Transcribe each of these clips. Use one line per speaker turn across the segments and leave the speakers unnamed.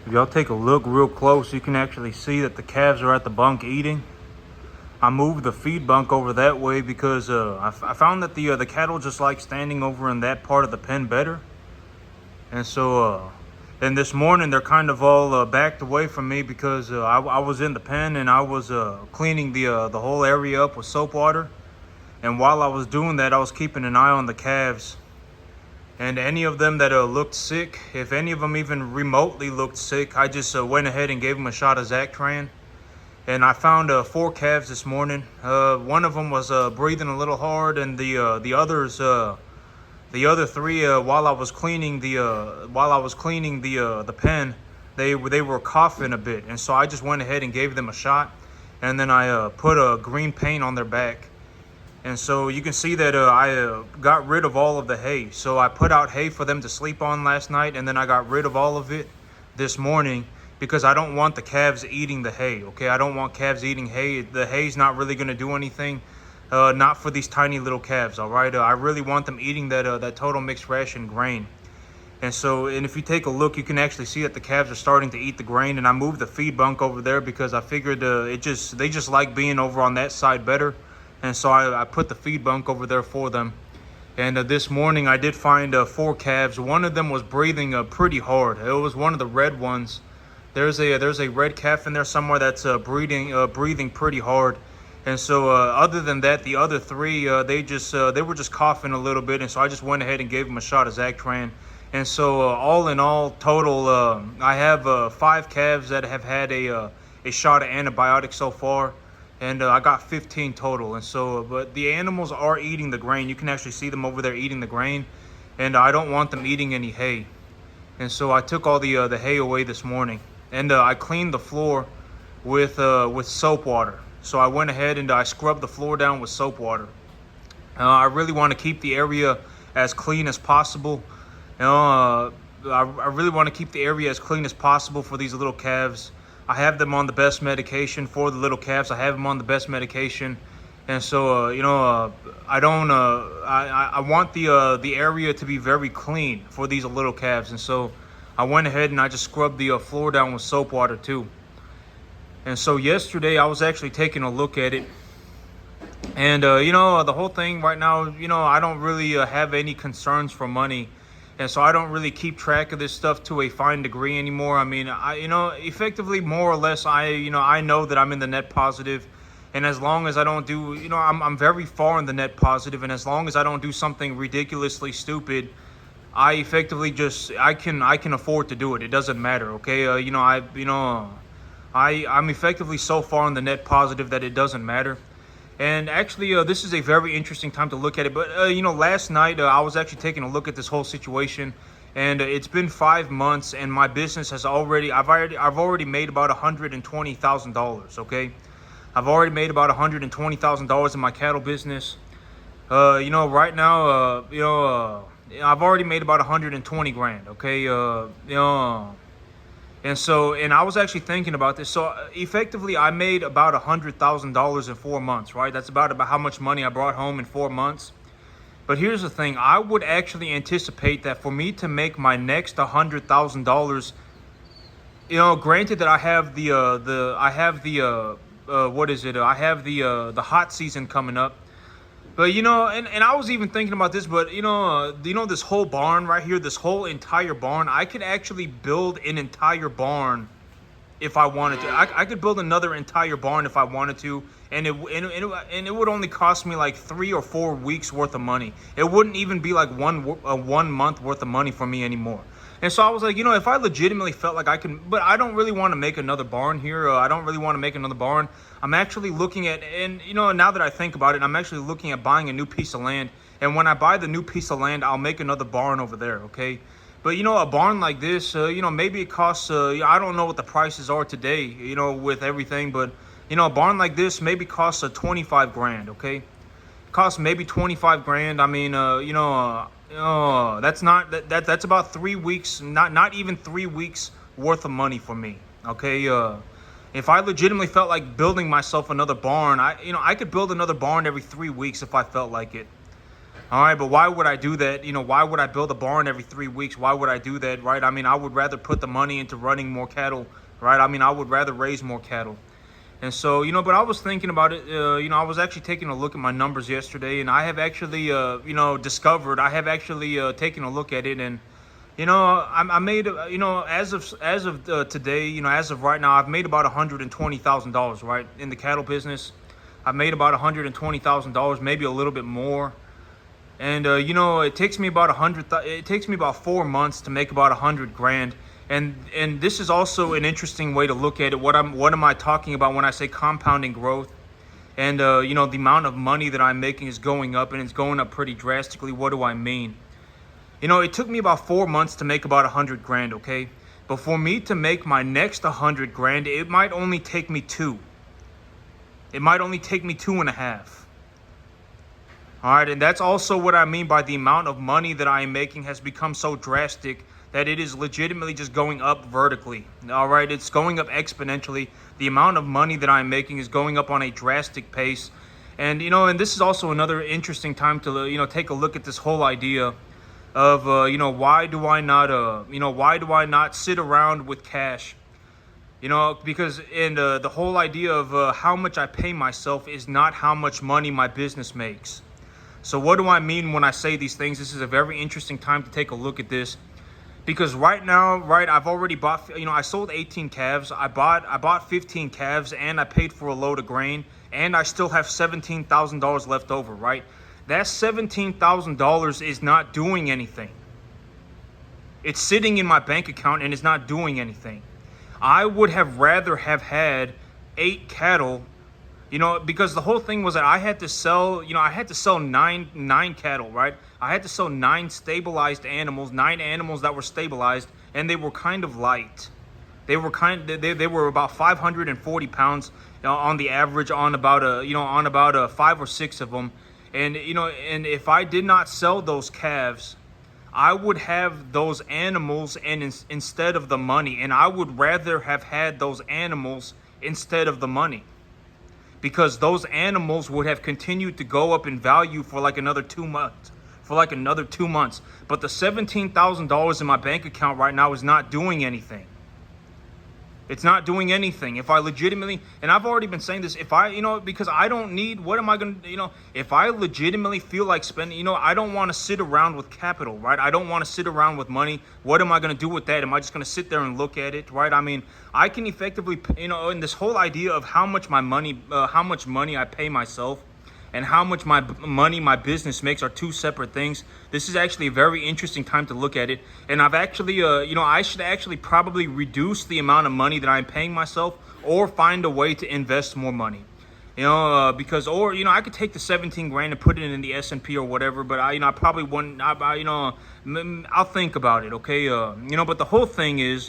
If y'all take a look real close, you can actually see that the calves are at the bunk eating. I moved the feed bunk over that way because I found that the cattle just like standing over in that part of the pen better. And so, and this morning they're kind of all backed away from me because I was in the pen and I was cleaning the whole area up with soap water. And while I was doing that, I was keeping an eye on the calves. And any of them that looked sick, if any of them even remotely looked sick, I just went ahead and gave them a shot of Zactran. And I found 4 calves this morning. One of them was breathing a little hard, and the others, the other 3, while I was cleaning the pen, they were coughing a bit, and so I just went ahead and gave them a shot, and then I put a green paint on their back. And so you can see that I got rid of all of the hay. So I put out hay for them to sleep on last night, and then I got rid of all of it this morning because I don't want the calves eating the hay, okay? I don't want calves eating hay. The hay's not really going to do anything, not for these tiny little calves, all right? I really want them eating that total mixed ration grain. And so, and if you take a look, you can actually see that the calves are starting to eat the grain, and I moved the feed bunk over there because I figured they just like being over on that side better. And so I put the feed bunk over there for them. And this morning I did find 4 calves. One of them was breathing pretty hard. It was one of the red ones. There's a red calf in there somewhere that's breathing pretty hard. And so other than that, the other 3 they were just coughing a little bit. And so I just went ahead and gave them a shot of Zactran. And so all in all, total, I have 5 calves that have had a shot of antibiotics so far. And I got 15 total. And so, but the animals are eating the grain. You can actually see them over there eating the grain. And I don't want them eating any hay. And so I took all the hay away this morning. And I cleaned the floor with soap water. So I went ahead and I scrubbed the floor down with soap water. I really want to keep the area as clean as possible. I really want to keep the area as clean as possible for these little calves. I have them on the best medication for the little calves. I have them on the best medication, and so I want the area to be very clean for these little calves, and so I went ahead and I just scrubbed the floor down with soap water too. And so yesterday I was actually taking a look at it, and the whole thing right now, I don't really have any concerns for money. And so I don't really keep track of this stuff to a fine degree anymore. I mean, effectively, more or less, I know that I'm in the net positive. And as long as I don't do, I'm very far in the net positive. And as long as I don't do something ridiculously stupid, I effectively I can afford to do it. It doesn't matter, okay? I'm effectively so far in the net positive that it doesn't matter. And actually, this is a very interesting time to look at it. But, last night I was actually taking a look at this whole situation. And it's been 5 months and my business has I've already made about $120,000, okay? I've already made about $120,000 in my cattle business. Right now, I've already made about 120 grand, okay? And so, and I was actually thinking about this. So effectively, I made about $100,000 in 4 months, right? That's about how much money I brought home in 4 months. But here's the thing. I would actually anticipate that for me to make my next $100,000, granted that I have the hot season coming up. But, and I was even thinking about this, but, this whole barn right here, this whole entire barn, I could actually build an entire barn if I wanted to. I could build another entire barn if I wanted to, and it would only cost me like 3 or 4 weeks worth of money. It wouldn't even be like one month worth of money for me anymore. And so I was like, if I legitimately felt like I can, but I don't really want to make another barn here. I don't really want to make another barn. I'm actually looking at, and now that I think about it, I'm actually looking at buying a new piece of land. And when I buy the new piece of land, I'll make another barn over there, okay? But, a barn like this, maybe it costs, I don't know what the prices are today, with everything. But, a barn like this maybe costs 25 grand, okay? Costs maybe 25 grand. I mean, that's about 3 weeks, not even 3 weeks worth of money for me, okay? If I legitimately felt like building myself another barn, I could build another barn every 3 weeks if I felt like it. All right, but why would I do that? Why would I build a barn every 3 weeks? Why would I do that, right? I mean, I would rather put the money into running more cattle, right? I mean, I would rather raise more cattle. And so, but I was thinking about it. I was actually taking a look at my numbers yesterday, and I have actually, discovered, I have actually taken a look at it, and I made, as of today, as of right now, I've made about $120,000, right, in the cattle business. I've made about $120,000, maybe a little bit more. And it takes me about it takes me about 4 months to make about 100 grand. And this is also an interesting way to look at it. What am I talking about when I say compounding growth? And the amount of money that I'm making is going up, and it's going up pretty drastically. What do I mean? It took me about 4 months to make about 100 grand, okay? But for me to make my next 100 grand, it might only take me 2. It might only take me 2.5. All right, and that's also what I mean by the amount of money that I am making has become so drastic that it is legitimately just going up vertically. All right, it's going up exponentially. The amount of money that I'm making is going up on a drastic pace. And, and this is also another interesting time to, take a look at this whole idea of, why do I not sit around with cash? Because the whole idea of how much I pay myself is not how much money my business makes. So what do I mean when I say these things? This is a very interesting time to take a look at this. Because right now, right, I've already bought, I sold 18 calves. I bought 15 calves, and I paid for a load of grain, and I still have $17,000 left over, right? That $17,000 is not doing anything. It's sitting in my bank account, and it's not doing anything. I would have rather have had 8 cattle, because the whole thing was that I had to sell, nine cattle, right? I had to sell 9 stabilized animals, 9 animals that were stabilized, and they were kind of light. They were they were about 540 pounds on the average on about 5 or 6 of them. And, and if I did not sell those calves, I would have those animals instead of the money. And I would rather have had those animals instead of the money, because those animals would have continued to go up in value for like another 2 months. But the $17,000 in my bank account right now is not doing anything. It's not doing anything. If I legitimately, and I've already been saying this, if I, because I don't need, what am I going to, if I legitimately feel like spending, I don't want to sit around with capital, right? I don't want to sit around with money. What am I going to do with that? Am I just going to sit there and look at it, right? I mean, I can effectively, in this whole idea of how much money I pay myself, and how much money my business makes are two separate things. This is actually a very interesting time to look at it. And I've actually, I should actually probably reduce the amount of money that I'm paying myself, or find a way to invest more money. Because, I could take the 17 grand and put it in the S&P or whatever, but I probably wouldn't, I'll think about it, okay? But the whole thing is,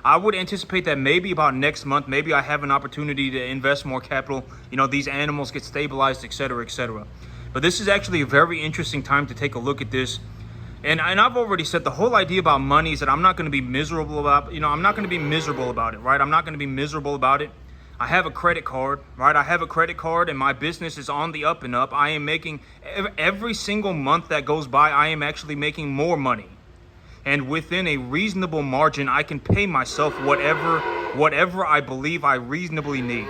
I would anticipate that maybe about next month, maybe I have an opportunity to invest more capital, these animals get stabilized, etc., etc. But this is actually a very interesting time to take a look at this. And I've already said the whole idea about money is that I'm not going to be miserable about, I'm not going to be miserable about it, right? I'm not going to be miserable about it. I have a credit card, right? I have a credit card, and my business is on the up and up. I am making, every single month that goes by, I am actually making more money. And within a reasonable margin, I can pay myself whatever I believe I reasonably need.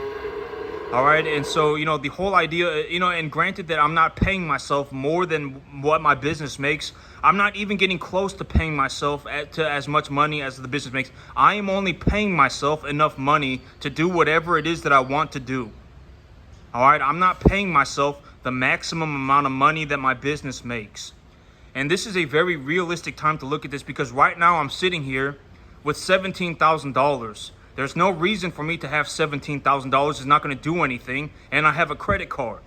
All right, and so, the whole idea, and granted that I'm not paying myself more than what my business makes, I'm not even getting close to paying myself to as much money as the business makes. I am only paying myself enough money to do whatever it is that I want to do. All right, I'm not paying myself the maximum amount of money that my business makes. And this is a very realistic time to look at this, because right now I'm sitting here with $17,000. There's no reason for me to have $17,000. It's not going to do anything. And I have a credit card,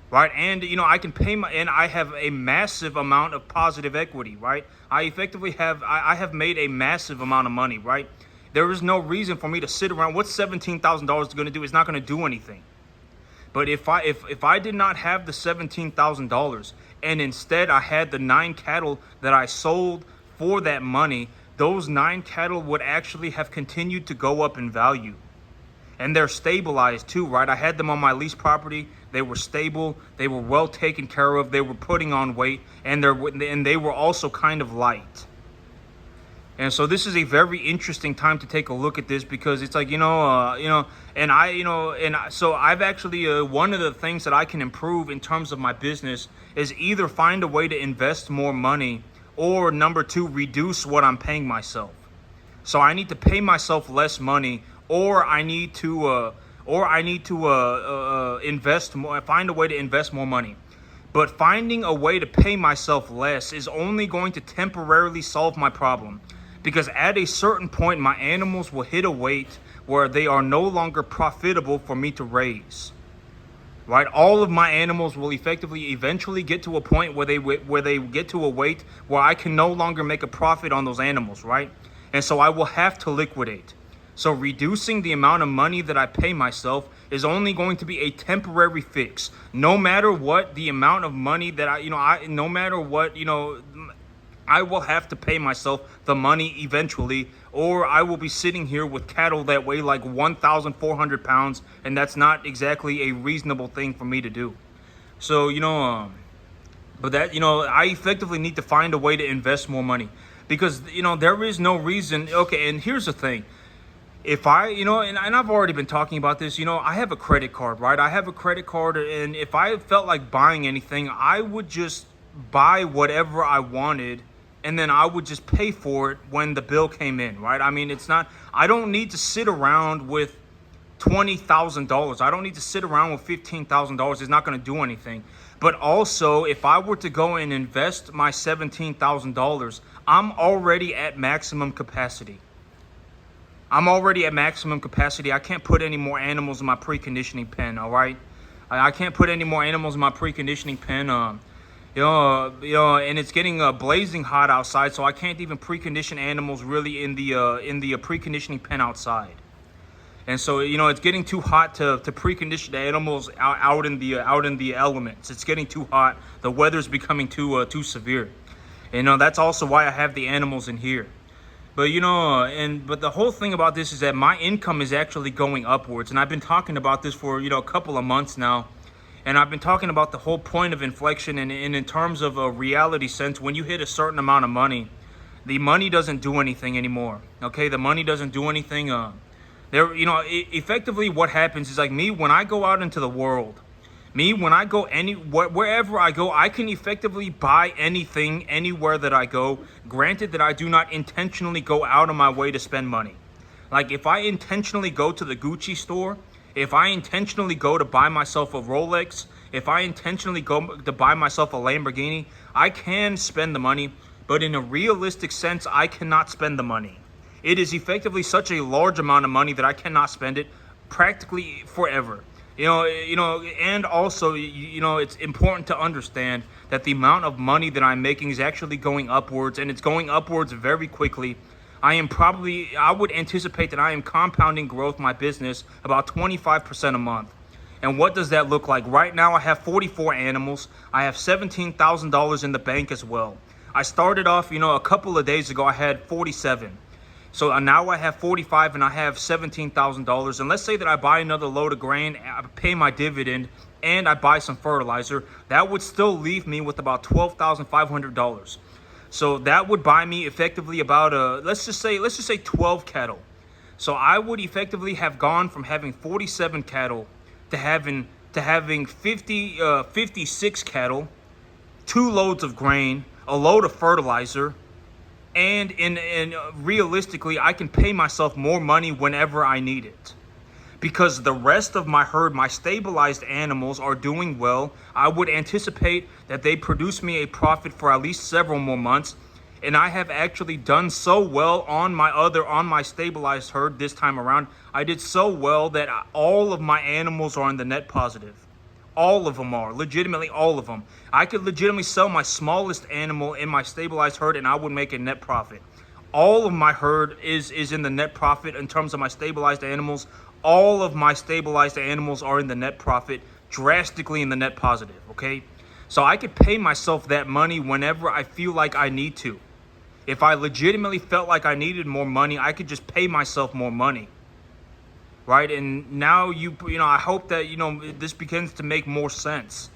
right? And, I can pay and I have a massive amount of positive equity, right? I effectively I have made a massive amount of money, right? There is no reason for me to sit around. What's $17,000 going to do? It's not going to do anything. But if I did not have the $17,000, and instead I had the 9 cattle that I sold for that money, those 9 cattle would actually have continued to go up in value. And they're stabilized too, right? I had them on my lease property. They were stable. They were well taken care of. They were putting on weight, and they were also kind of light. And so this is a very interesting time to take a look at this, because it's like, so I've actually, one of the things that I can improve in terms of my business is either find a way to invest more money, or number two, reduce what I'm paying myself. So I need to pay myself less money, or I need to invest more, find a way to invest more money. But finding a way to pay myself less is only going to temporarily solve my problem. Because at a certain point, my animals will hit a weight where they are no longer profitable for me to raise. Right? All of my animals will effectively eventually get to a point where they get to a weight where I can no longer make a profit on those animals, right? And so I will have to liquidate. So reducing the amount of money that I pay myself is only going to be a temporary fix. No matter what the amount of money that I will have to pay myself the money eventually, or I will be sitting here with cattle that weigh like 1,400 pounds, and that's not exactly a reasonable thing for me to do. So, I effectively need to find a way to invest more money, because, there is no reason. Okay, and here's the thing. If I, and I've already been talking about this, I have a credit card, right? I have a credit card, and if I felt like buying anything, I would just buy whatever I wanted, and then I would just pay for it when the bill came in, right? I mean, I don't need to sit around with $20,000. I don't need to sit around with $15,000. It's not going to do anything. But also, if I were to go and invest my $17,000, I'm already at maximum capacity. I can't put any more animals in my preconditioning pen, all right? I can't put any more animals in my preconditioning pen. And it's getting blazing hot outside, so I can't even precondition animals really in the preconditioning pen outside. And so, it's getting too hot to precondition the animals out in the elements. It's getting too hot. The weather's becoming too severe. And that's also why I have the animals in here. But but the whole thing about this is that my income is actually going upwards, and I've been talking about this for a couple of months now. And I've been talking about the whole point of inflection, and in terms of a reality sense, when you hit a certain amount of money, the money doesn't do anything anymore. Okay, the money doesn't do anything. Effectively, what happens is, like, me, when I go out into the world, wherever I go, I can effectively buy anything anywhere that I go. Granted that I do not intentionally go out of my way to spend money. Like, if I intentionally go to the Gucci store, if I intentionally go to buy myself a Rolex, if I intentionally go to buy myself a Lamborghini, I can spend the money, but in a realistic sense, I cannot spend the money. It is effectively such a large amount of money that I cannot spend it practically forever. And also, it's important to understand that the amount of money that I'm making is actually going upwards, and it's going upwards very quickly. I would anticipate that I am compounding growth my business about 25% a month. And what does that look like? Right now, I have 44 animals. I have $17,000 in the bank as well. I started off, a couple of days ago, I had 47. So now I have 45 and I have $17,000. And let's say that I buy another load of grain, I pay my dividend, and I buy some fertilizer. That would still leave me with about $12,500. So that would buy me effectively about let's just say 12 cattle. So I would effectively have gone from having 47 cattle to having 56 cattle, 2 loads of grain, a load of fertilizer, and realistically, I can pay myself more money whenever I need it. Because the rest of my herd, my stabilized animals, are doing well. I would anticipate that they produce me a profit for at least several more months. And I have actually done so well on my stabilized herd this time around. I did so well that all of my animals are in the net positive. All of them are, legitimately all of them. I could legitimately sell my smallest animal in my stabilized herd and I would make a net profit. All of my herd is in the net profit in terms of my stabilized animals. All of my stabilized animals are in the net profit, drastically in the net positive, okay? So I could pay myself that money whenever I feel like I need to. If I legitimately felt like I needed more money, I could just pay myself more money. right? And now I hope that this begins to make more sense,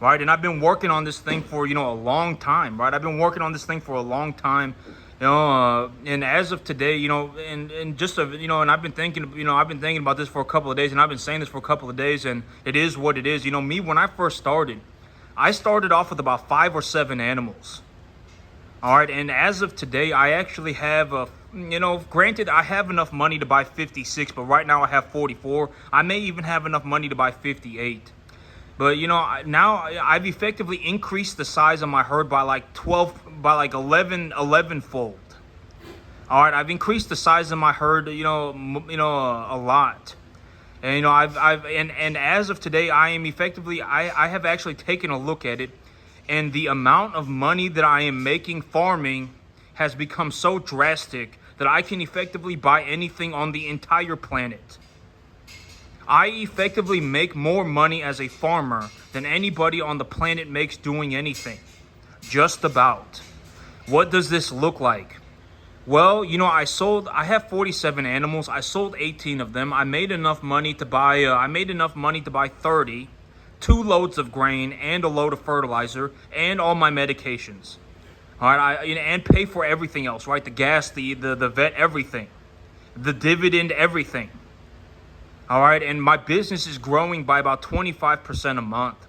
right? And I've been working on this thing for a long time, right? I've been working on this thing for a long time, and as of today, and just and I've been thinking about this for a couple of days, and I've been saying this for a couple of days, and it is what it is. Me, when I first started, I started off with about 5 or 7 animals. All right, and as of today, I actually have granted, I have enough money to buy 56, but right now I have 44. I may even have enough money to buy 58. But now I've effectively increased the size of my herd by like 11 fold. All right, I've increased the size of my herd, a lot. And and as of today, I have actually taken a look at it, and the amount of money that I am making farming has become so drastic that I can effectively buy anything on the entire planet. I effectively make more money as a farmer than anybody on the planet makes doing anything. Just about. What does this look like? Well, I have 47 animals. I sold 18 of them. I made enough money to buy 30, 2 loads of grain and a load of fertilizer and all my medications. All right, and pay for everything else, right? The gas, the vet, everything. The dividend, everything. All right, and my business is growing by about 25% a month.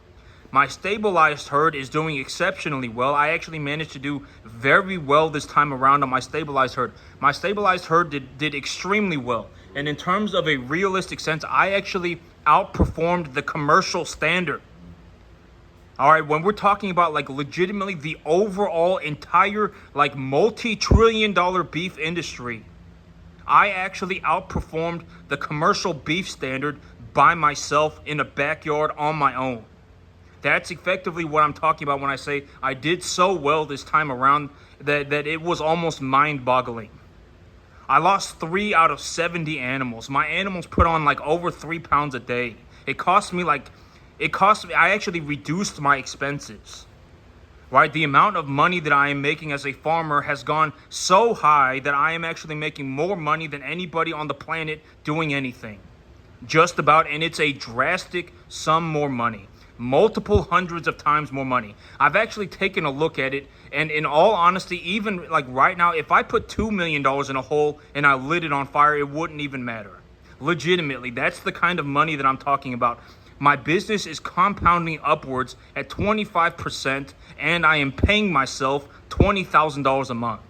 My stabilized herd is doing exceptionally well. I actually managed to do very well this time around on my stabilized herd. My stabilized herd did extremely well. And in terms of a realistic sense, I actually outperformed the commercial standard. All right, when we're talking about like legitimately the overall entire like multi-trillion-dollar beef industry, I actually outperformed the commercial beef standard by myself in a backyard on my own. That's effectively what I'm talking about when I say I did so well this time around that it was almost mind-boggling. I lost 3 out of 70 animals. My animals put on like over 3 pounds a day. I actually reduced my expenses. Right? The amount of money that I am making as a farmer has gone so high that I am actually making more money than anybody on the planet doing anything. Just about, and it's a drastic sum more money. Multiple hundreds of times more money. I've actually taken a look at it, and in all honesty, even like right now, if I put $2 million in a hole and I lit it on fire, it wouldn't even matter. Legitimately, that's the kind of money that I'm talking about. My business is compounding upwards at 25%, and I am paying myself $20,000 a month.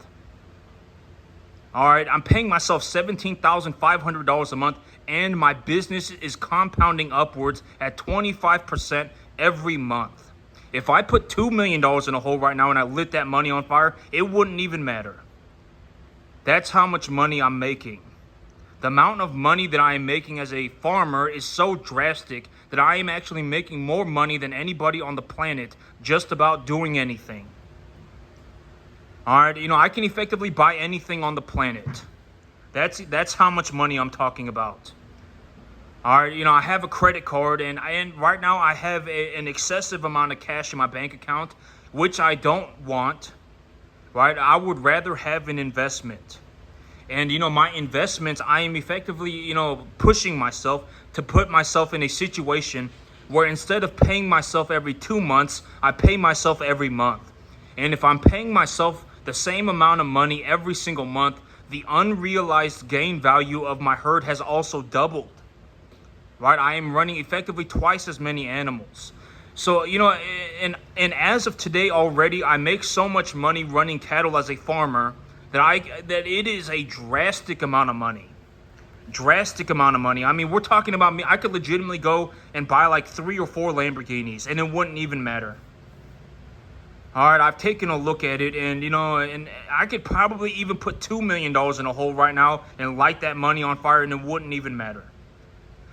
All right, I'm paying myself $17,500 a month, and my business is compounding upwards at 25% every month. If I put $2 million in a hole right now and I lit that money on fire, it wouldn't even matter. That's how much money I'm making. The amount of money that I am making as a farmer is so drastic that I am actually making more money than anybody on the planet just about doing anything. All right, I can effectively buy anything on the planet. That's how much money I'm talking about. All right, I have a credit card, and right now I have an excessive amount of cash in my bank account, which I don't want. Right, I would rather have an investment. And, my investments, I am effectively, pushing myself to put myself in a situation where instead of paying myself every 2 months, I pay myself every month. And if I'm paying myself the same amount of money every single month, the unrealized gain value of my herd has also doubled. Right? I am running effectively twice as many animals. So, and as of today already, I make so much money running cattle as a farmer that it is a drastic amount of money. Drastic amount of money. I mean, we're talking about me. I could legitimately go and buy like 3 or 4 Lamborghinis, and it wouldn't even matter. All right, I've taken a look at it, and and I could probably even put $2 million in a hole right now and light that money on fire, and it wouldn't even matter.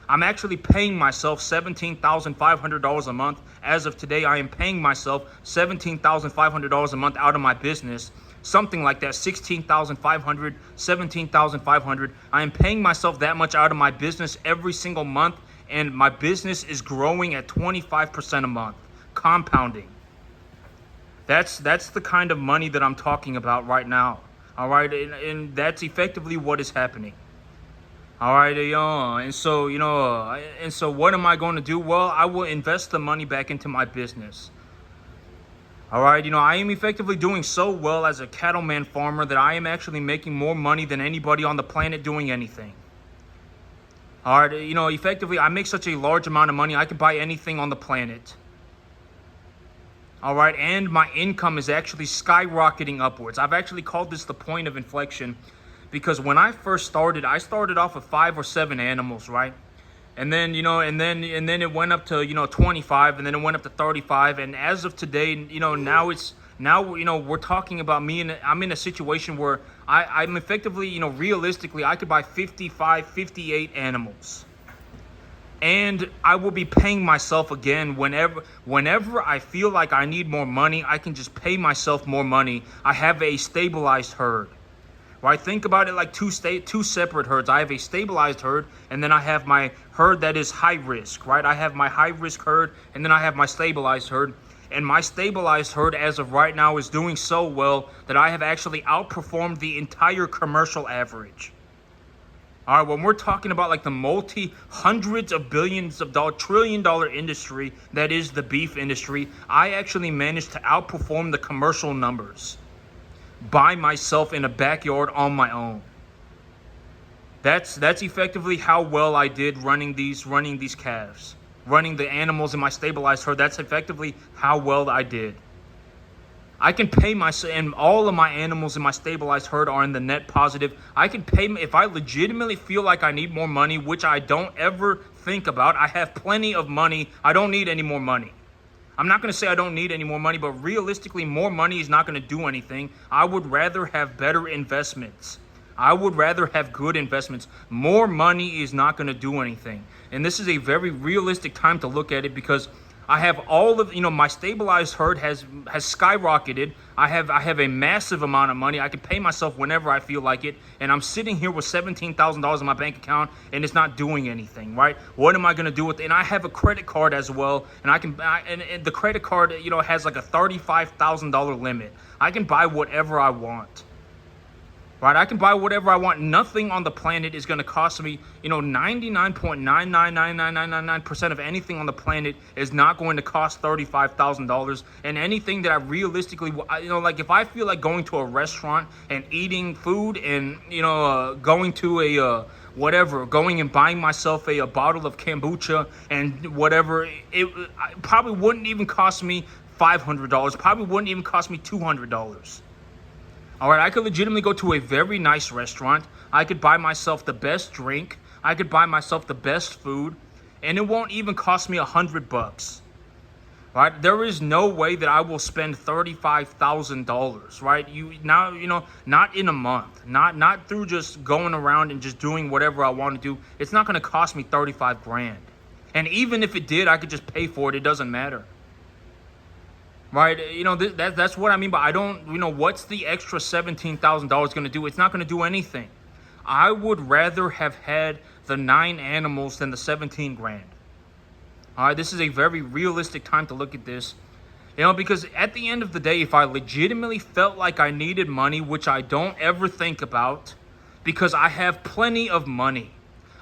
I'm actually paying myself $17,500 a month. As of today, I am paying myself $17,500 a month out of my business. Something like that, $16,500, $17,500. I am paying myself that much out of my business every single month, and my business is growing at 25% a month, compounding. That's the kind of money that I'm talking about right now. All right, and that's effectively what is happening. All right, and so and so what am I going to do? Well, I will invest the money back into my business. All right, I am effectively doing so well as a cattleman farmer that I am actually making more money than anybody on the planet doing anything. All right, effectively, I make such a large amount of money, I can buy anything on the planet. All right, and my income is actually skyrocketing upwards. I've actually called this the point of inflection because when I first started, I started off with 5 or 7 animals, right? And then, and then it went up to, 25, and then it went up to 35. And as of today, now we're talking about me, and I'm in a situation where I'm effectively, realistically, I could buy 55, 58 animals. And I will be paying myself again whenever I feel like I need more money, I can just pay myself more money. I have a stabilized herd. Right? Think about it like two separate herds. I have a stabilized herd, and then I have my herd that is high risk, right? I have my high risk herd, and then I have my stabilized herd. And my stabilized herd as of right now is doing so well that I have actually outperformed the entire commercial average. All right, when we're talking about like the hundreds of billions of dollar, $1 trillion industry that is the beef industry, I actually managed to outperform the commercial numbers by myself in a backyard on my own. That's effectively how well I did running these calves, running the animals in my stabilized herd. That's effectively how well I did. I can pay myself, and all of my animals in my stabilized herd are in the net positive. I can pay if I legitimately feel like I need more money, which I don't ever think about. I have plenty of money. I don't need any more money. I'm not going to say I don't need any more money, but realistically, more money is not going to do anything. I would rather have better investments. I would rather have good investments. More money is not going to do anything. And this is a very realistic time to look at it because I have all of, my stabilized herd has skyrocketed. I have a massive amount of money. I can pay myself whenever I feel like it. And I'm sitting here with $17,000 in my bank account and it's not doing anything, right? What am I going to do with it? And I have a credit card as well. And and the credit card, has like a $35,000 limit. I can buy whatever I want. Right, I can buy whatever I want. Nothing on the planet is going to cost me, 99.9999999% of anything on the planet is not going to cost $35,000. And anything that I realistically, like if I feel like going to a restaurant and eating food and, going to going and buying myself a bottle of kombucha and whatever, it probably wouldn't even cost me $500. Probably wouldn't even cost me $200. All right, I could legitimately go to a very nice restaurant. I could buy myself the best drink. I could buy myself the best food, and it won't even cost me $100. Right? There is no way that I will spend $35,000. Right? Not in a month. Not through just going around and just doing whatever I want to do. It's not going to cost me 35 grand. And even if it did, I could just pay for it. It doesn't matter. Right, that's what I mean. But I don't, what's the extra $17,000 going to do? It's not going to do anything. I would rather have had the 9 animals than the 17 grand. All right, this is a very realistic time to look at this. Because at the end of the day, if I legitimately felt like I needed money, which I don't ever think about, because I have plenty of money.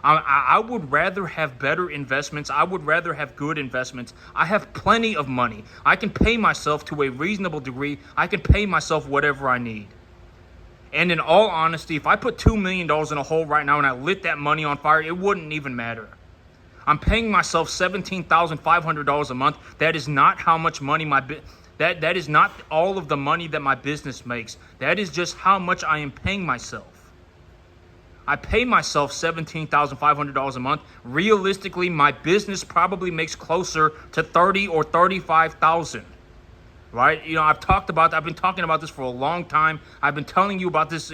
I would rather have better investments. I would rather have good investments. I have plenty of money. I can pay myself to a reasonable degree. I can pay myself whatever I need. And in all honesty, if I put $2 million in a hole right now and I lit that money on fire, it wouldn't even matter. I'm paying myself $17,500 a month. That is not how much money that is not all of the money that my business makes. That is just how much I am paying myself. I pay myself $17,500 a month. Realistically, my business probably makes closer to $30,000 or $35,000. Right? I've been talking about this for a long time. I've been telling you about this.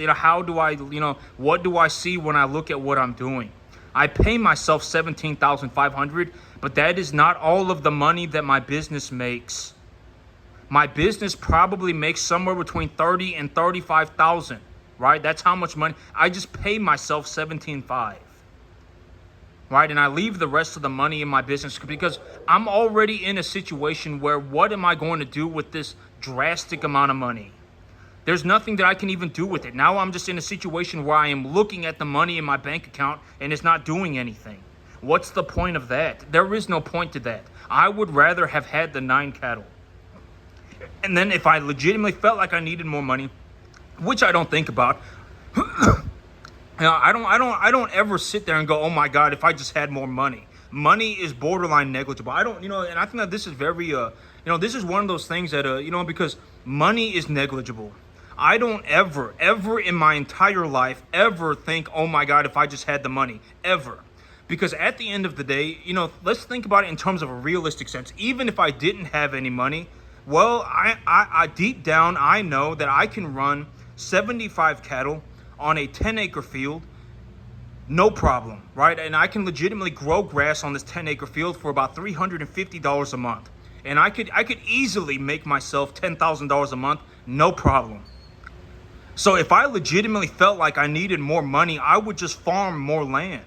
What do I see when I look at what I'm doing? I pay myself $17,500, but that is not all of the money that my business makes. My business probably makes somewhere between $30,000 and $35,000. Right? That's how much money. I just pay myself $17,500. Right? And I leave the rest of the money in my business because I'm already in a situation where what am I going to do with this drastic amount of money? There's nothing that I can even do with it. Now I'm just in a situation where I am looking at the money in my bank account and it's not doing anything. What's the point of that? There is no point to that. I would rather have had the 9 cattle. And then if I legitimately felt like I needed more money, which I don't think about, I don't ever sit there and go, oh my God, if I just had more money. Money is borderline negligible. I don't, and I think that this is very, this is one of those things that, because money is negligible. I don't ever in my entire life ever think, oh my God, if I just had the money, ever. Because at the end of the day, let's think about it in terms of a realistic sense. Even if I didn't have any money, well, I deep down, I know that I can run 75 cattle on a 10-acre field, no problem, right? And I can legitimately grow grass on this 10-acre field for about $350 a month. And I could easily make myself $10,000 a month, no problem. So if I legitimately felt like I needed more money, I would just farm more land.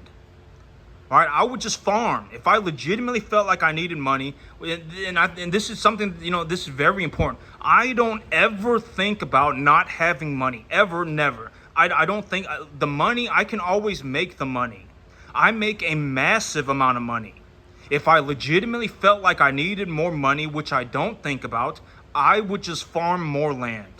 All right, I would just farm. If I legitimately felt like I needed money, and this is something, this is very important. I don't ever think about not having money, ever, never. I don't think the money, I can always make the money. I make a massive amount of money. If I legitimately felt like I needed more money, which I don't think about, I would just farm more land.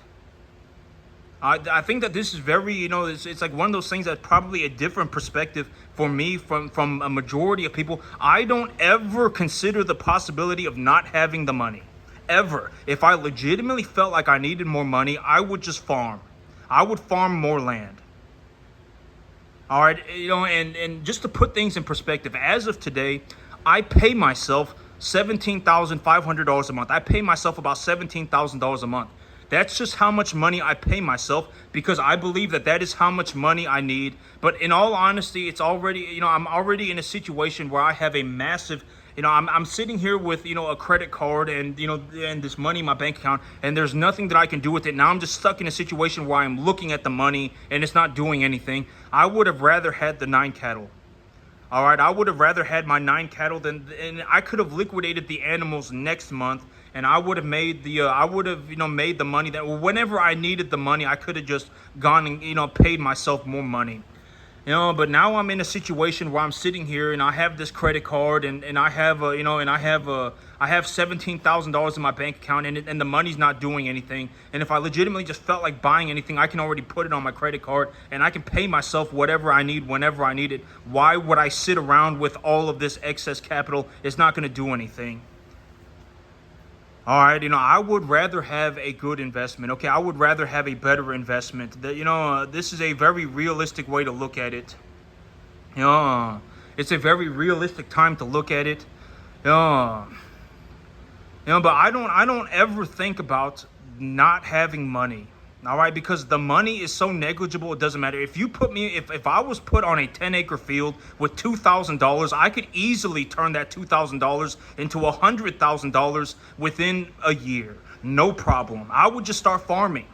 I think that this is very, it's like one of those things that's probably a different perspective for me from a majority of people. I don't ever consider the possibility of not having the money, ever. If I legitimately felt like I needed more money, I would just farm. I would farm more land. All right, and just to put things in perspective, as of today, I pay myself $17,500 a month. I pay myself about $17,000 a month. That's just how much money I pay myself, because I believe that is how much money I need. But in all honesty, it's already, I'm already in a situation where I have a massive, I'm sitting here with, a credit card and, and this money in my bank account, and there's nothing that I can do with it. Now I'm just stuck in a situation where I'm looking at the money and it's not doing anything. I would have rather had the 9 cattle. All right, I would have rather had my 9 cattle and I could have liquidated the animals next month, and I would have made made the money that whenever I needed the money, I could have just gone and, paid myself more money. But now I'm in a situation where I'm sitting here and I have this credit card and I have I have $17,000 in my bank account, and the money's not doing anything. And if I legitimately just felt like buying anything, I can already put it on my credit card and I can pay myself whatever I need whenever I need it. Why would I sit around with all of this excess capital? It's not going to do anything. All right, I would rather have a good investment. Okay, I would rather have a better investment. This is a very realistic way to look at it. It's a very realistic time to look at it. But I don't ever think about not having money. All right, because the money is so negligible, it doesn't matter. If you put me, if I was put on a 10-acre field with $2,000, I could easily turn that $2,000 into $100,000 within a year. No problem. I would just start farming.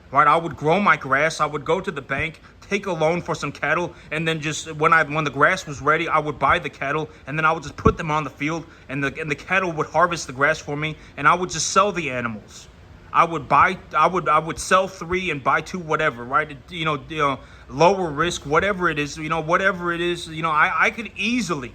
Right, I would grow my grass. I would go to the bank, take a loan for some cattle, and then just when the grass was ready, I would buy the cattle, and then I would just put them on the field, and the cattle would harvest the grass for me, and I would just sell the animals. I would sell 3 and buy 2, whatever, right? Lower risk, whatever it is, I could easily.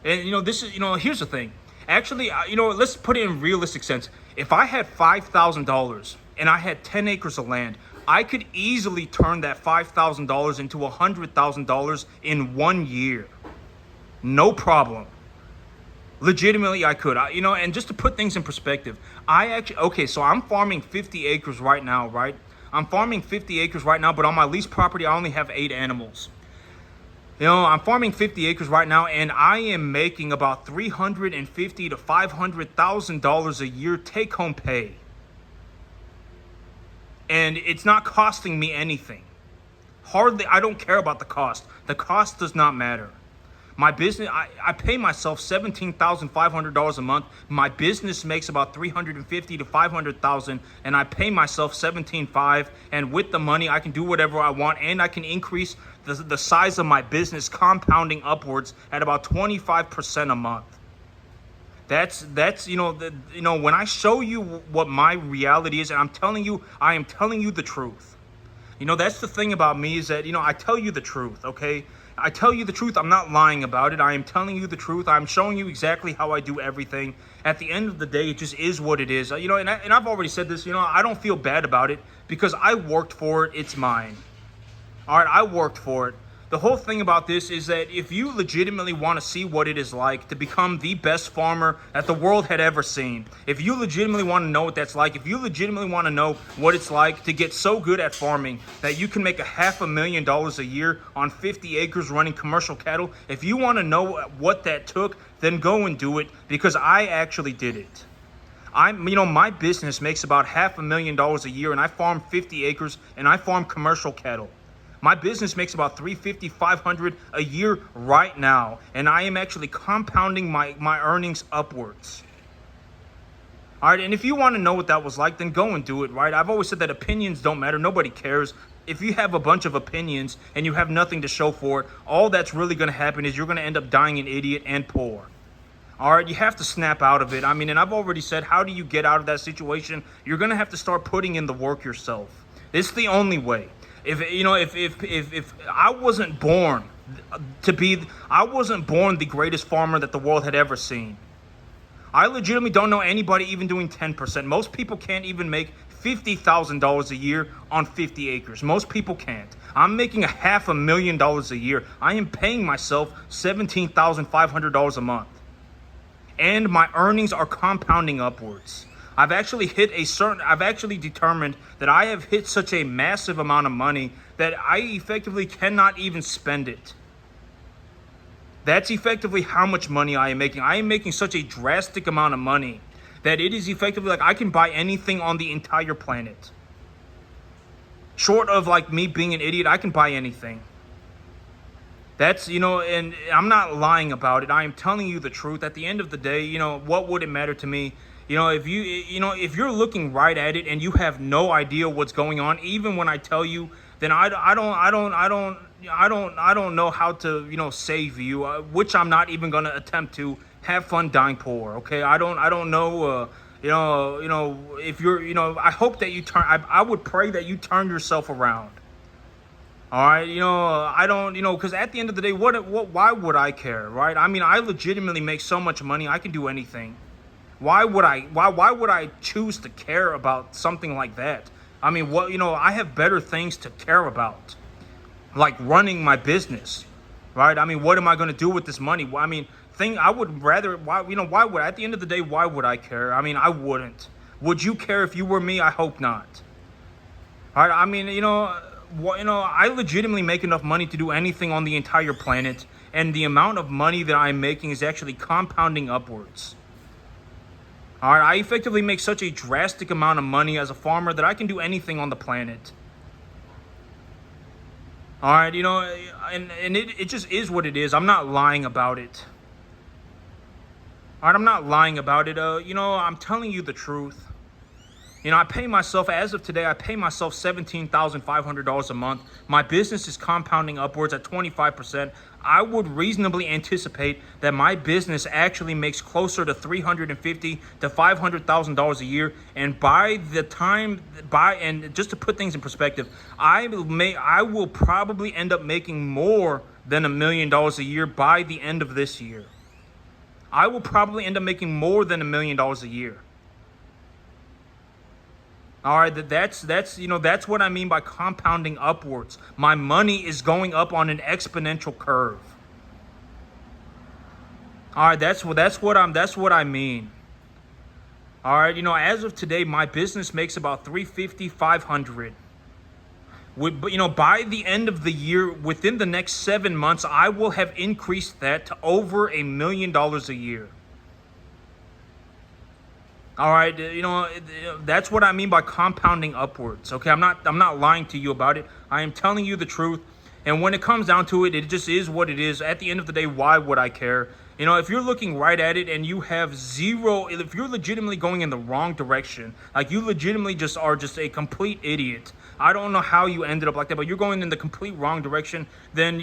And, this is, here's the thing. Actually, let's put it in realistic sense. If I had $5,000 and I had 10 acres of land, I could easily turn that $5,000 into $100,000 in 1 year. No problem. Legitimately, I could. And just to put things in perspective, so I'm farming 50 acres right now, right? I'm farming 50 acres right now, but on my leased property, I only have 8 animals. I'm farming 50 acres right now, and I am making about $350,000 to $500,000 a year take-home pay. And it's not costing me anything. Hardly, I don't care about the cost. The cost does not matter. My business, I pay myself $17,500 a month. My business makes about $350,000 to $500,000, and I pay myself $17,500. And with the money, I can do whatever I want, and I can increase the size of my business, compounding upwards at about 25% a month. That's when I show you what my reality is, and I am telling you the truth. That's the thing about me, is that I tell you the truth, okay? I tell you the truth. I'm not lying about it. I am telling you the truth. I'm showing you exactly how I do everything. At the end of the day, it just is what it is. And I've already said this. I don't feel bad about it because I worked for it. It's mine. All right, I worked for it. The whole thing about this is that if you legitimately want to see what it is like to become the best farmer that the world had ever seen, if you legitimately want to know what that's like, if you legitimately want to know what it's like to get so good at farming that you can make $500,000 a year on 50 acres running commercial cattle, if you want to know what that took, then go and do it, because I actually did it. My business makes about $500,000 a year, and I farm 50 acres and I farm commercial cattle. My business makes about $350, $500 a year right now, and I am actually compounding my earnings upwards. All right, and if you want to know what that was like, then go and do it, right? I've always said that opinions don't matter. Nobody cares. If you have a bunch of opinions and you have nothing to show for it, all that's really going to happen is you're going to end up dying an idiot and poor. All right, you have to snap out of it. And I've already said, how do you get out of that situation? You're going to have to start putting in the work yourself. It's the only way. If I wasn't born the greatest farmer that the world had ever seen. I legitimately don't know anybody even doing 10%. Most people can't even make $50,000 a year on 50 acres. Most people can't. I'm making $500,000 a year. I am paying myself $17,500 a month. And my earnings are compounding upwards. I've actually determined that I have hit such a massive amount of money that I effectively cannot even spend it. That's effectively how much money I am making. I am making such a drastic amount of money that it is effectively like I can buy anything on the entire planet. Short of like me being an idiot, I can buy anything. That's, and I'm not lying about it. I am telling you the truth. At the end of the day, what would it matter to me? If you're looking right at it and you have no idea what's going on, even when I tell you, then I don't know how to, save you, which I'm not even going to attempt to. Have fun dying poor. Okay. I don't know, if you're, I hope that you I would pray that you turn yourself around. All right, I don't, because at the end of the day, why would I care, right? I legitimately make so much money, I can do anything. Why would I choose to care about something like that? I have better things to care about, like running my business, right? What am I going to do with this money? I would rather, why would, at the end of the day, why would I care? I wouldn't. Would you care if you were me? I hope not. All right, I legitimately make enough money to do anything on the entire planet, and the amount of money that I'm making is actually compounding upwards. All right, I effectively make such a drastic amount of money as a farmer that I can do anything on the planet. All right, and it just is what it is. I'm not lying about it. All right, I'm not lying about it. I'm telling you the truth. I pay myself, as of today, I pay myself $17,500 a month. My business is compounding upwards at 25%. I would reasonably anticipate that my business actually makes closer to $350,000 to $500,000 a year. And and just to put things in perspective, I will probably end up making more than $1 million a year by the end of this year. I will probably end up making more than $1 million a year. All right, that's what I mean by compounding upwards. My money is going up on an exponential curve. All right, that's what I mean. All right, as of today, my business makes about $350, $500. By the end of the year, within the next 7 months, I will have increased that to over $1 million a year. All right, that's what I mean by compounding upwards. Okay, I'm not lying to you about it. I am telling you the truth. And when it comes down to it, it just is what it is. At the end of the day, why would I care? If you're looking right at it and you have zero, if you're legitimately going in the wrong direction, like you legitimately are just a complete idiot, I don't know how you ended up like that, but you're going in the complete wrong direction. Then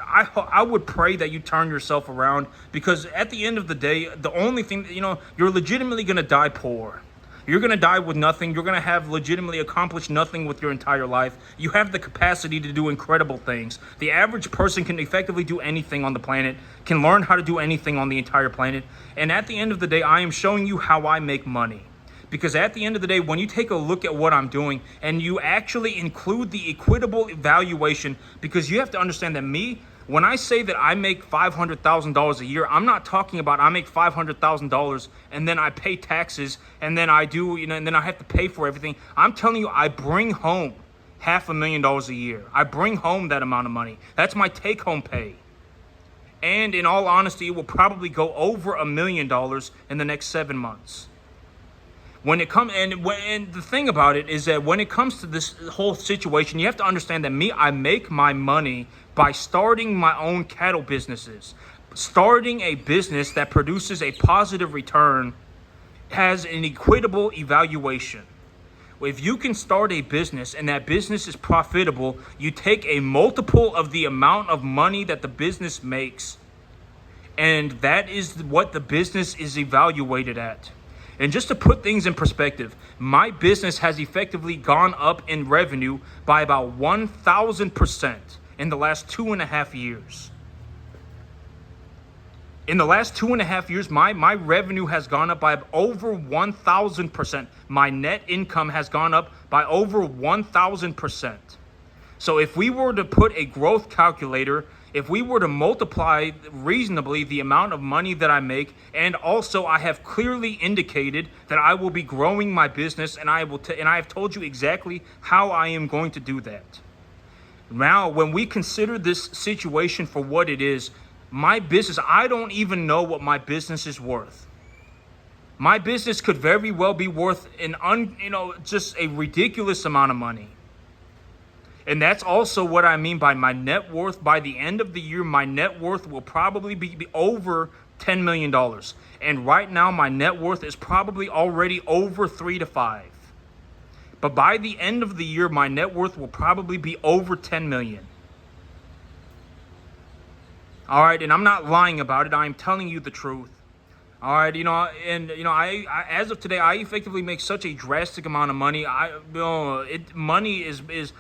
I would pray that you turn yourself around, because at the end of the day, the only thing, you're legitimately going to die poor. You're going to die with nothing. You're going to have legitimately accomplished nothing with your entire life. You have the capacity to do incredible things. The average person can effectively do anything on the planet, can learn how to do anything on the entire planet. And at the end of the day, I am showing you how I make money. Because at the end of the day, when you take a look at what I'm doing and you actually include the equitable evaluation, because you have to understand that when I say that I make $500,000 a year, I'm not talking about I make $500,000 and then I pay taxes and then and then I have to pay for everything. I'm telling you, I bring home $500,000 a year. I bring home that amount of money. That's my take-home pay. And in all honesty, it will probably go over $1 million in the next 7 months. And the thing about it is that when it comes to this whole situation, you have to understand that I make my money by starting my own cattle businesses. Starting a business that produces a positive return has an equitable evaluation. If you can start a business and that business is profitable, you take a multiple of the amount of money that the business makes, and that is what the business is evaluated at. And just to put things in perspective, my business has effectively gone up in revenue by about 1,000% in the last 2.5 years. In the last 2.5 years, my revenue has gone up by over 1,000%. My net income has gone up by over 1,000%. So if we were to put a growth calculator, if we were to multiply reasonably the amount of money that I make, and also I have clearly indicated that I will be growing my business, and I have told you exactly how I am going to do that. Now, when we consider this situation for what it is, my business, I don't even know what my business is worth. My business could very well be worth just a ridiculous amount of money. And that's also what I mean by my net worth. By the end of the year, my net worth will probably be over $10 million. And right now, my net worth is probably already over 3 to 5. But by the end of the year, my net worth will probably be over 10 million. All right, and I'm not lying about it. I'm telling you the truth. All right, I as of today, I effectively make such a drastic amount of money. Money is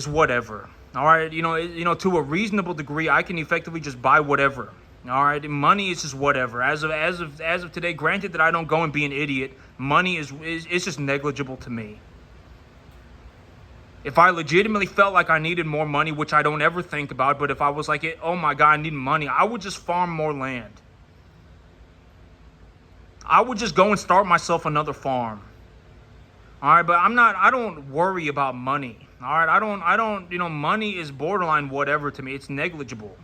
whatever. All right, to a reasonable degree, I can effectively just buy whatever. All right, and money is just whatever. As of today, granted that I don't go and be an idiot, money is just negligible to me. If I legitimately felt like I needed more money, which I don't ever think about, but if I was like, oh my God, I need money, I would just farm more land. I would just go and start myself another farm. All right, but I don't worry about money. All right, I don't, money is borderline whatever to me. It's negligible.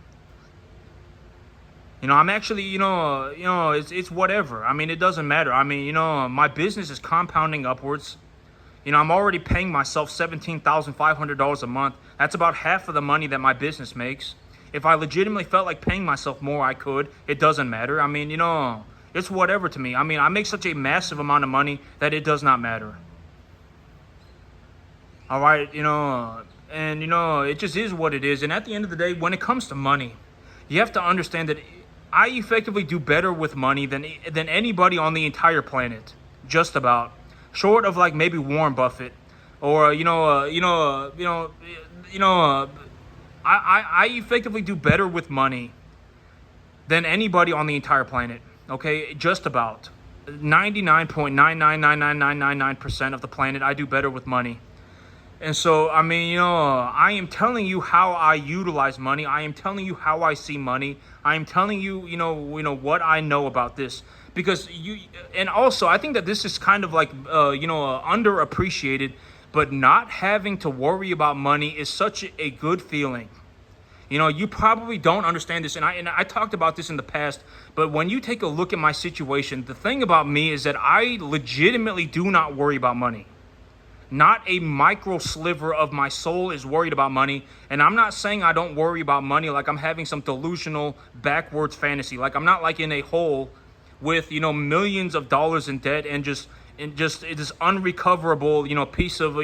I'm actually, it's whatever. I mean, it doesn't matter. I mean, my business is compounding upwards. I'm already paying myself $17,500 a month. That's about half of the money that my business makes. If I legitimately felt like paying myself more, I could. It doesn't matter. I mean, it's whatever to me. I mean, I make such a massive amount of money that it does not matter. All right, and it just is what it is. And at the end of the day, when it comes to money, you have to understand that I effectively do better with money than anybody on the entire planet, just about. Short of like maybe Warren Buffett, or I effectively do better with money than anybody on the entire planet. Okay, just about 99.9999999% of the planet, I do better with money. And so, I mean, I am telling you how I utilize money. I am telling you how I see money. I am telling you, what I know about this. Because and also, I think that this is kind of like, underappreciated, but not having to worry about money is such a good feeling. You probably don't understand this, and I talked about this in the past, but when you take a look at my situation, the thing about me is that I legitimately do not worry about money. Not a micro sliver of my soul is worried about money. And I'm not saying I don't worry about money like I'm having some delusional backwards fantasy. Like I'm not like in a hole with, millions of dollars in debt and just and just this unrecoverable, piece of,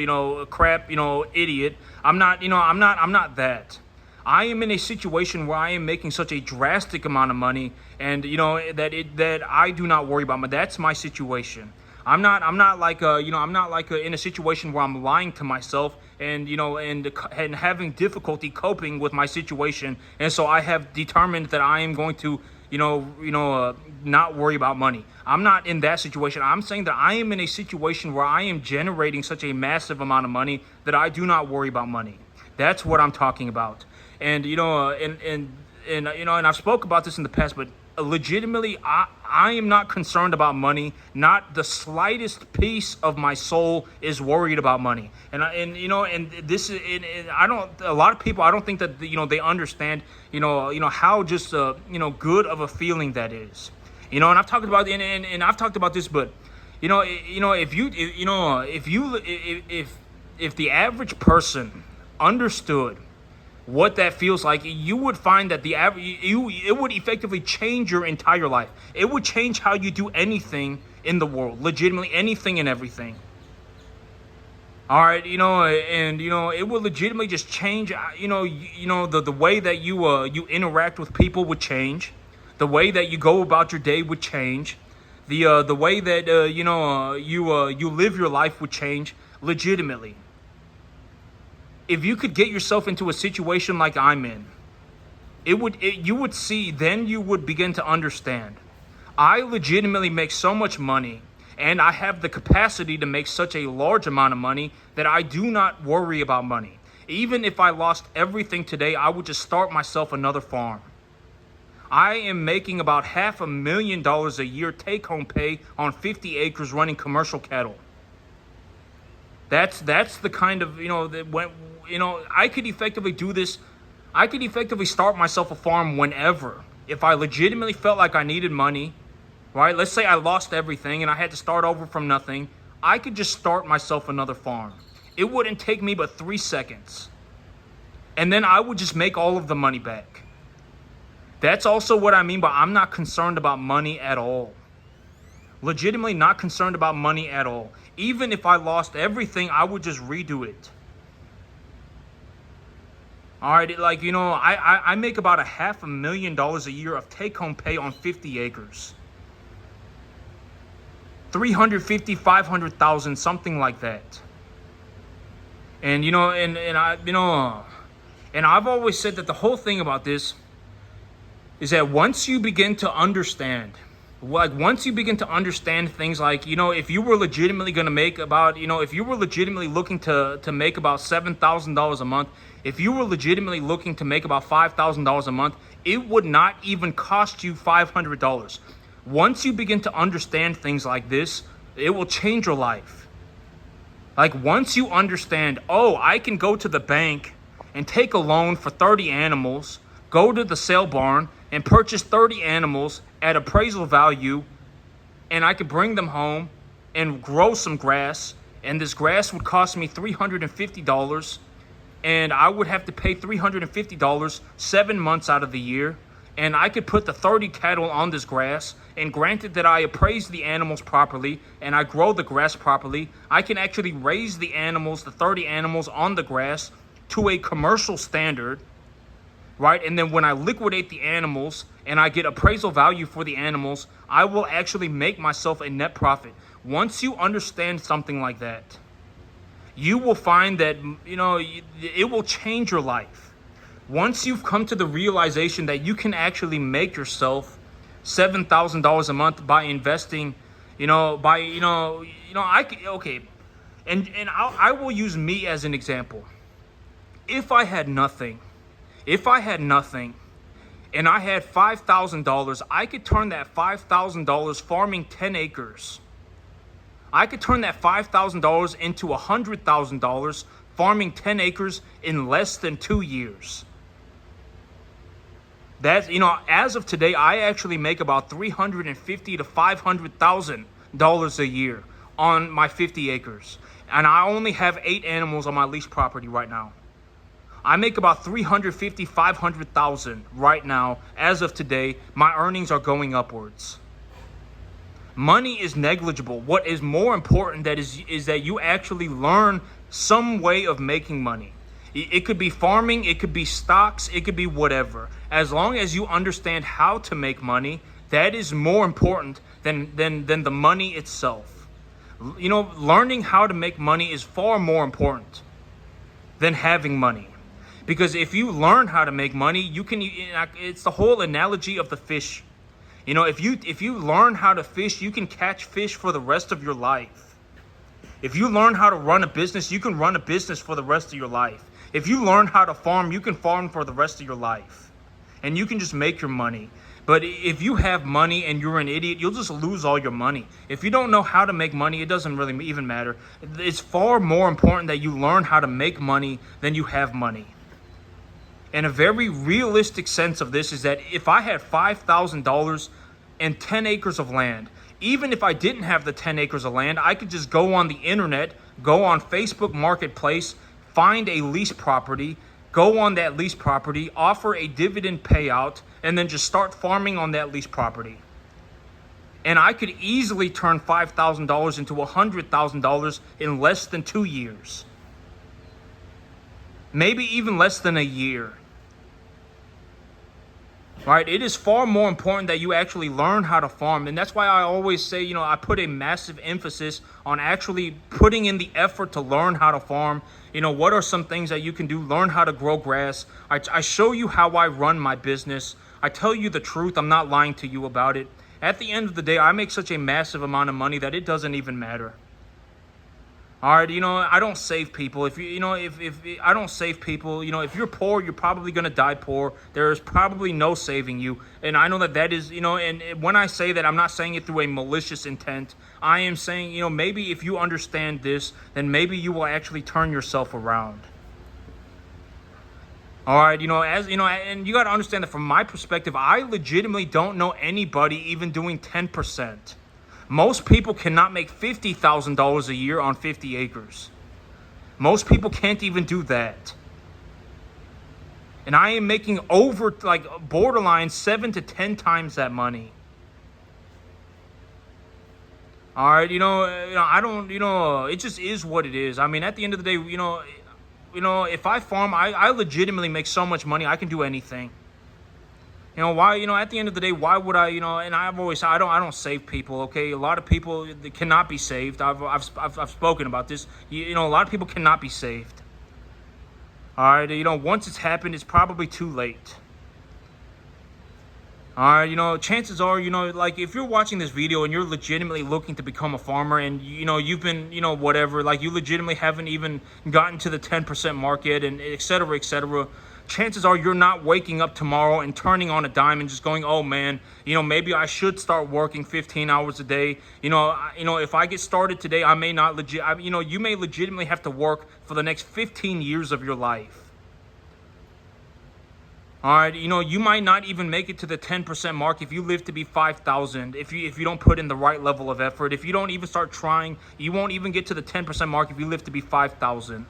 crap, idiot. I'm not that. I am in a situation where I am making such a drastic amount of money, and that I do not worry about. But that's my situation. I'm not like in a situation where I'm lying to myself and and having difficulty coping with my situation, and so I have determined that I am going to not worry about money. I'm not in that situation. I'm saying that I am in a situation where I am generating such a massive amount of money that I do not worry about money. That's what I'm talking about. And and I've spoke about this in the past, but legitimately, I am not concerned about money. Not the slightest piece of my soul is worried about money. And this is, I don't. A lot of people, I don't think that they understand how just good of a feeling that is. And I've talked about and I've talked about this, but if the average person understood what that feels like, you would find that it would effectively change your entire life. It would change how you do anything in the world, legitimately anything and everything. All right, and it would legitimately just change. The way that you interact with people would change. The way that you go about your day would change. The way that you live your life would change legitimately. If you could get yourself into a situation like I'm in, you would see, then you would begin to understand. I legitimately make so much money, and I have the capacity to make such a large amount of money that I do not worry about money. Even if I lost everything today, I would just start myself another farm. I am making about $500,000 a year take-home pay on 50 acres running commercial cattle. That's the kind of, I could effectively do this. I could effectively start myself a farm whenever. If I legitimately felt like I needed money, right? Let's say I lost everything and I had to start over from nothing. I could just start myself another farm. It wouldn't take me but 3 seconds. And then I would just make all of the money back. That's also what I mean by I'm not concerned about money at all. Legitimately not concerned about money at all. Even if I lost everything, I would just redo it. All right, I make about $500,000 a year of take-home pay on 50 acres. 350, 500,000, something like that. And I've always said that the whole thing about this is that once you begin to understand things like, if you were legitimately going to make about, if you were legitimately looking to make about $7,000 a month, if you were legitimately looking to make about $5,000 a month, it would not even cost you $500. Once you begin to understand things like this, it will change your life. Like once you understand, I can go to the bank and take a loan for 30 animals, go to the sale barn and purchase 30 animals at appraisal value, and I could bring them home and grow some grass, and this grass would cost me $350, and I would have to pay $350 7 months out of the year, and I could put the 30 cattle on this grass, and granted that I appraise the animals properly and I grow the grass properly, I can actually raise the animals, the 30 animals on the grass, to a commercial standard, right? And then when I liquidate the animals and I get appraisal value for the animals, I will actually make myself a net profit. Once you understand something like that, you will find that, it will change your life. Once you've come to the realization that you can actually make yourself $7,000 a month by investing, I will use me as an example. If I had nothing, and I had $5,000, I could turn that $5,000 farming 10 acres. I could turn that $5,000 into $100,000 farming 10 acres in less than 2 years. That's, as of today, I actually make about $350,000 to $500,000 a year on my 50 acres. And I only have 8 animals on my lease property right now. I make about $350,000, $500,000 right now. As of today, my earnings are going upwards. Money is negligible. What is more important is that you actually learn some way of making money. It could be farming, it could be stocks, it could be whatever. As long as you understand how to make money, that is more important than the money itself. Learning how to make money is far more important than having money. Because if you learn how to make money, it's the whole analogy of the fish. If you learn how to fish, you can catch fish for the rest of your life. If you learn how to run a business, you can run a business for the rest of your life. If you learn how to farm, you can farm for the rest of your life. And you can just make your money. But if you have money and you're an idiot, you'll just lose all your money. If you don't know how to make money, it doesn't really even matter. It's far more important that you learn how to make money than you have money. And a very realistic sense of this is that if I had $5,000 and 10 acres of land, even if I didn't have the 10 acres of land, I could just go on the internet, go on Facebook Marketplace, find a lease property, go on that lease property, offer a dividend payout, and then just start farming on that lease property. And I could easily turn $5,000 into $100,000 in less than 2 years. Maybe even less than a year. Right? It is far more important that you actually learn how to farm. And that's why I always say, I put a massive emphasis on actually putting in the effort to learn how to farm. What are some things that you can do? Learn how to grow grass. I show you how I run my business. I tell you the truth. I'm not lying to you about it. At the end of the day, I make such a massive amount of money that it doesn't even matter. All right, I don't save people. If I don't save people, if you're poor, you're probably going to die poor. There is probably no saving you. And I know that is, and when I say that, I'm not saying it through a malicious intent. I am saying, maybe if you understand this, then maybe you will actually turn yourself around. All right, and you got to understand that from my perspective, I legitimately don't know anybody even doing 10%. Most people cannot make $50,000 a year on 50 acres. Most people can't even do that. And I am making over, borderline 7 to 10 times that money. All right, I don't, it just is what it is. I mean, at the end of the day, if I farm, I legitimately make so much money, I can do anything. Why, at the end of the day, why would I, and I've always said, I don't save people, okay? A lot of people cannot be saved. I've spoken about this. A lot of people cannot be saved. All right, once it's happened, it's probably too late. All right, chances are, if you're watching this video and you're legitimately looking to become a farmer and, you've been, whatever, you legitimately haven't even gotten to the 10% mark yet and et cetera, chances are you're not waking up tomorrow and turning on a dime and just going, oh man, maybe I should start working 15 hours a day. If I get started today, I may not you may legitimately have to work for the next 15 years of your life. All right, you might not even make it to the 10% mark if you live to be 5,000. If you don't put in the right level of effort, if you don't even start trying, you won't even get to the 10% mark if you live to be 5,000.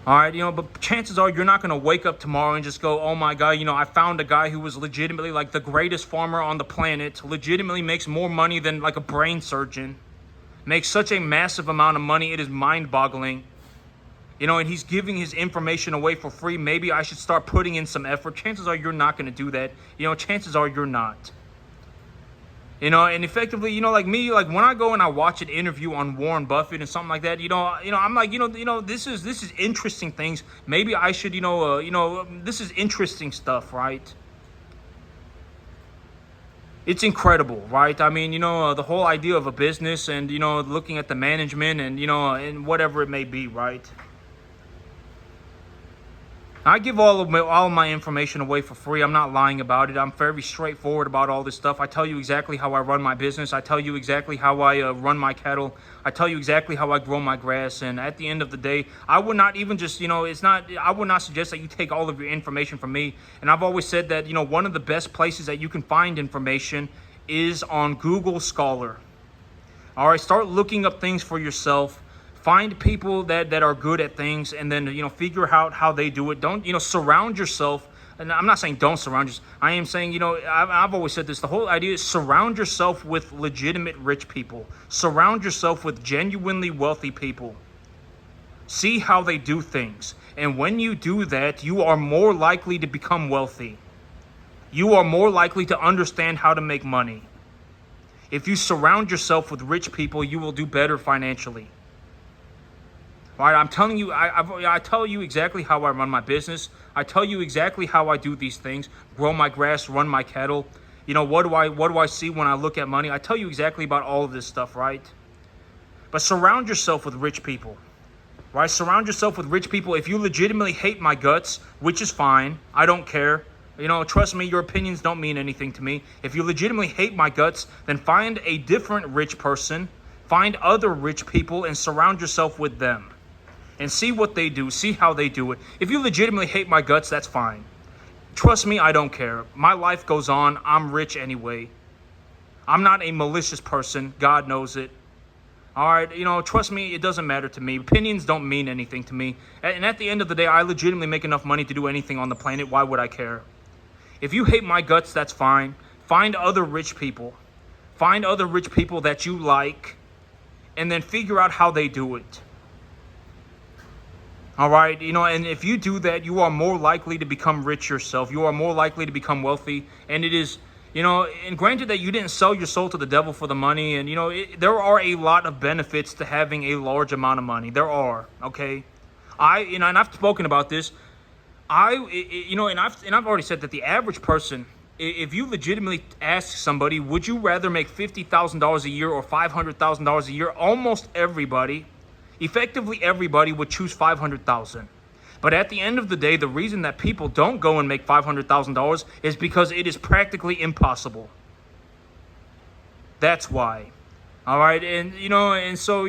All right, but chances are you're not going to wake up tomorrow and just go, oh my God, I found a guy who was legitimately the greatest farmer on the planet, legitimately makes more money than a brain surgeon, makes such a massive amount of money, it is mind-boggling. And he's giving his information away for free. Maybe I should start putting in some effort. Chances are you're not going to do that. Chances are you're not. And effectively, like me, when I go and I watch an interview on Warren Buffett and something like that, I'm like, this is interesting things. Maybe I should, this is interesting stuff, right? It's incredible, right? I mean, the whole idea of a business and, looking at the management and, and whatever it may be, right? I give all of my information away for free. I'm not lying about it. I'm very straightforward about all this stuff. I tell you exactly how I run my business. I tell you exactly how I run my cattle. I tell you exactly how I grow my grass. And at the end of the day, I would not even just, I would not suggest that you take all of your information from me. And I've always said that, one of the best places that you can find information is on Google Scholar. All right, start looking up things for yourself. Find people that are good at things and then, figure out how they do it. Don't, surround yourself and I'm not saying don't surround yourself. I am saying, I've always said this. The whole idea is surround yourself with legitimate rich people. Surround yourself with genuinely wealthy people. See how they do things. And when you do that, you are more likely to become wealthy. You are more likely to understand how to make money. If you surround yourself with rich people, you will do better financially. All right, I'm telling you, I tell you exactly how I run my business. I tell you exactly how I do these things: grow my grass, run my cattle. What do I see when I look at money? I tell you exactly about all of this stuff, right? But surround yourself with rich people, right? Surround yourself with rich people. If you legitimately hate my guts, which is fine, I don't care. Trust me, your opinions don't mean anything to me. If you legitimately hate my guts, then find a different rich person, find other rich people, and surround yourself with them. And see what they do, see how they do it. If you legitimately hate my guts, that's fine. Trust me, I don't care. My life goes on. I'm rich anyway. I'm not a malicious person. God knows it. All right, trust me, it doesn't matter to me. Opinions don't mean anything to me. And at the end of the day, I legitimately make enough money to do anything on the planet. Why would I care? If you hate my guts, that's fine. Find other rich people. Find other rich people that you like, and then figure out how they do it. All right, and if you do that, you are more likely to become rich yourself. You are more likely to become wealthy. And it is, and granted that you didn't sell your soul to the devil for the money. And, there are a lot of benefits to having a large amount of money. There are, okay? And I've spoken about this. And I've already said that the average person, if you legitimately ask somebody, would you rather make $50,000 a year or $500,000 a year? Almost everybody, effectively everybody, would choose $500,000. But at the end of the day, the reason that people don't go and make $500,000 is because it is practically impossible. That's why. All right, and so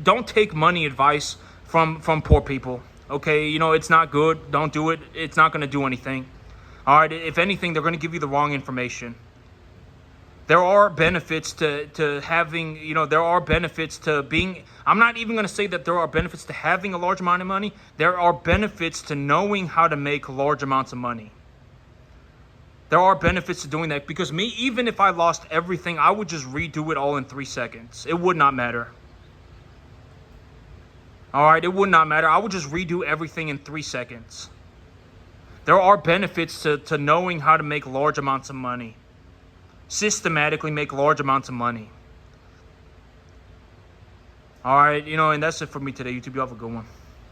don't take money advice from poor people. Okay, it's not good. Don't do it. It's not going to do anything. All right, if anything, they're going to give you the wrong information. There are benefits to having, there are benefits to being, I'm not even going to say that there are benefits to having a large amount of money. There are benefits to knowing how to make large amounts of money. There are benefits to doing that, because me, even if I lost everything, I would just redo it all in 3 seconds. It would not matter. All right, it would not matter. I would just redo everything in 3 seconds. There are benefits to knowing how to make large amounts of money. Systematically make large amounts of money. All right, and that's it for me today, YouTube. You have a good one.